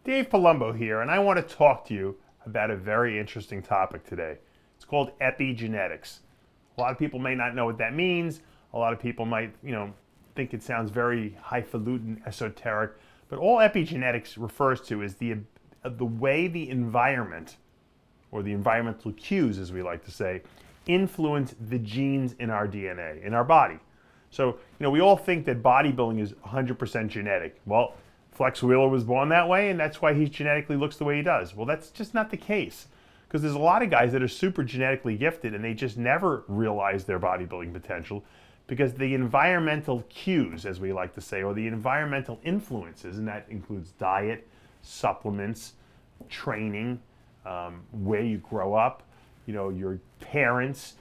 Dave Palumbo here, and I want to talk to you about a very interesting topic today. It's called epigenetics. A lot of people may not know what that means. A lot of people might, think it sounds very highfalutin, esoteric. But all epigenetics refers to is the way the environment, or the environmental cues, as we like to say, influence the genes in our DNA, in our body. So, we all think that bodybuilding is 100% genetic. Well, Flex Wheeler was born that way, and that's why he genetically looks the way he does. Well, that's just not the case. Because there's a lot of guys that are super genetically gifted, and they just never realize their bodybuilding potential because the environmental cues, as we like to say, or the environmental influences, and that includes diet, supplements, training, where you grow up, your parents,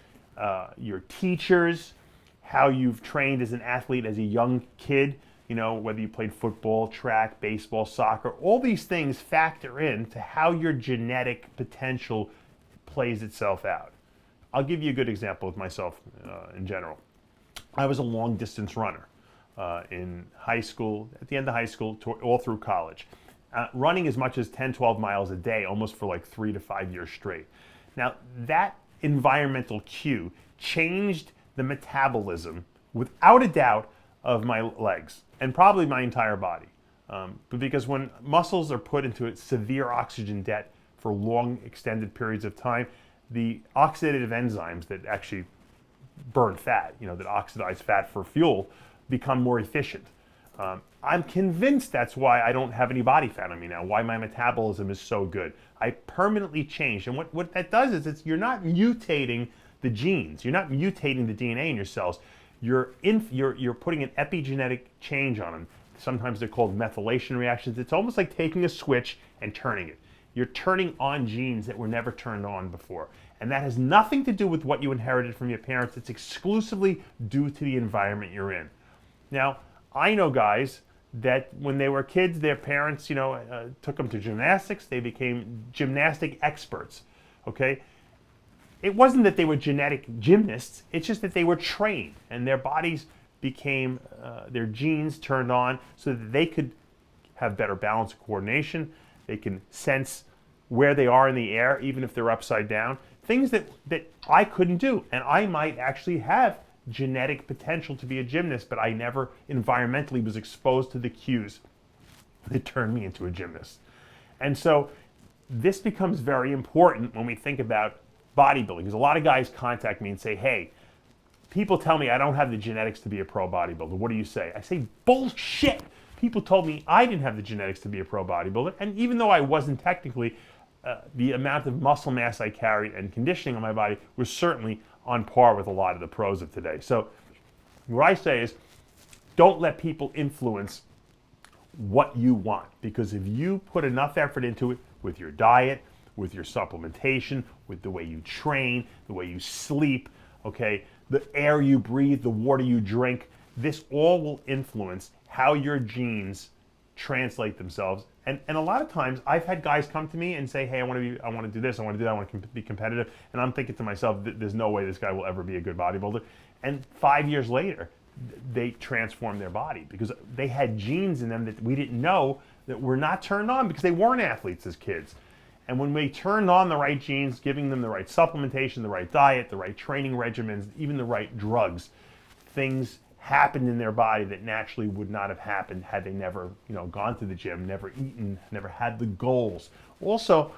your teachers, how you've trained as an athlete as a young kid, whether you played football, track, baseball, soccer, all these things factor in to how your genetic potential plays itself out. I'll give you a good example with myself in general. I was a long distance runner in high school, at the end of high school, all through college. Running as much as 10, 12 miles a day, almost for like 3 to 5 years straight. Now, that environmental cue changed the metabolism, without a doubt, of my legs and probably my entire body. But because when muscles are put into a severe oxygen debt for long extended periods of time, the oxidative enzymes that actually burn fat, that oxidize fat for fuel, become more efficient. I'm convinced that's why I don't have any body fat on me now, why my metabolism is so good. I permanently changed. And what that does is you're not mutating the genes. You're not mutating the DNA in your cells. You're putting an epigenetic change on them. Sometimes they're called methylation reactions. It's almost like taking a switch and turning it. You're turning on genes that were never turned on before. And that has nothing to do with what you inherited from your parents. It's exclusively due to the environment you're in. Now, I know guys that when they were kids, their parents, took them to gymnastics. They became gymnastic experts, okay? It wasn't that they were genetic gymnasts. It's just that they were trained and their bodies became, their genes turned on so that they could have better balance and coordination. They can sense where they are in the air, even if they're upside down. Things that I couldn't do. And I might actually have genetic potential to be a gymnast, but I never environmentally was exposed to the cues that turned me into a gymnast. And so this becomes very important when we think about bodybuilding, because a lot of guys contact me and say, hey, people tell me I don't have the genetics to be a pro bodybuilder. What do you say? I say, bullshit. People told me I didn't have the genetics to be a pro bodybuilder, and even though I wasn't technically, the amount of muscle mass I carried and conditioning on my body was certainly on par with a lot of the pros of today. So what I say is, don't let people influence what you want, because if you put enough effort into it with your diet, with your supplementation, with the way you train, the way you sleep, okay, the air you breathe, the water you drink, this all will influence how your genes translate themselves. And a lot of times I've had guys come to me and say, hey, I want to do this, I want to do that, I want to be competitive. And I'm thinking to myself, there's no way this guy will ever be a good bodybuilder. And 5 years later, they transformed their body because they had genes in them that we didn't know that were not turned on because they weren't athletes as kids. And when we turned on the right genes, giving them the right supplementation, the right diet, the right training regimens, even the right drugs, things happened in their body that naturally would not have happened had they never, gone to the gym, never eaten, never had the goals. Also,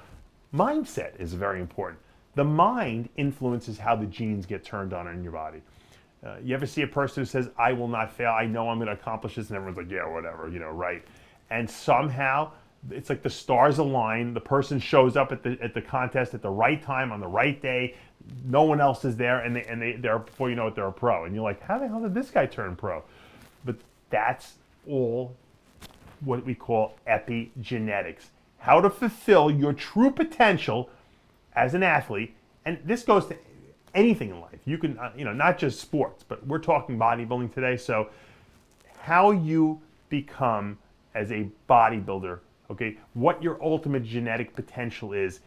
mindset is very important. The mind influences how the genes get turned on in your body. You ever see a person who says, I will not fail, I know I'm going to accomplish this, and everyone's like, yeah, whatever, right. And somehow, it's like the stars align, the person shows up at the contest at the right time, on the right day, no one else is there, and they're, before you know it, they're a pro. And you're like, how the hell did this guy turn pro? But that's all what we call epigenetics. How to fulfill your true potential as an athlete. And this goes to anything in life. You can, not just sports, but we're talking bodybuilding today. So how you become as a bodybuilder, okay, what your ultimate genetic potential is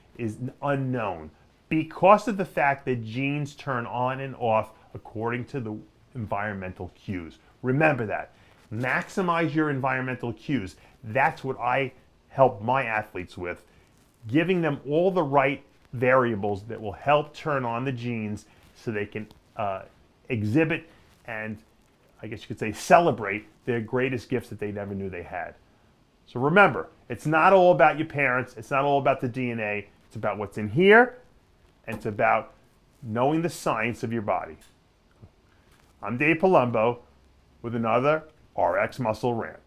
unknown because of the fact that genes turn on and off according to the environmental cues. Remember that. Maximize your environmental cues. That's what I help my athletes with, giving them all the right variables that will help turn on the genes so they can exhibit and, I guess you could say, celebrate their greatest gifts that they never knew they had. So remember, it's not all about your parents, it's not all about the DNA, it's about what's in here, and it's about knowing the science of your body. I'm Dave Palumbo with another RX Muscle Rant.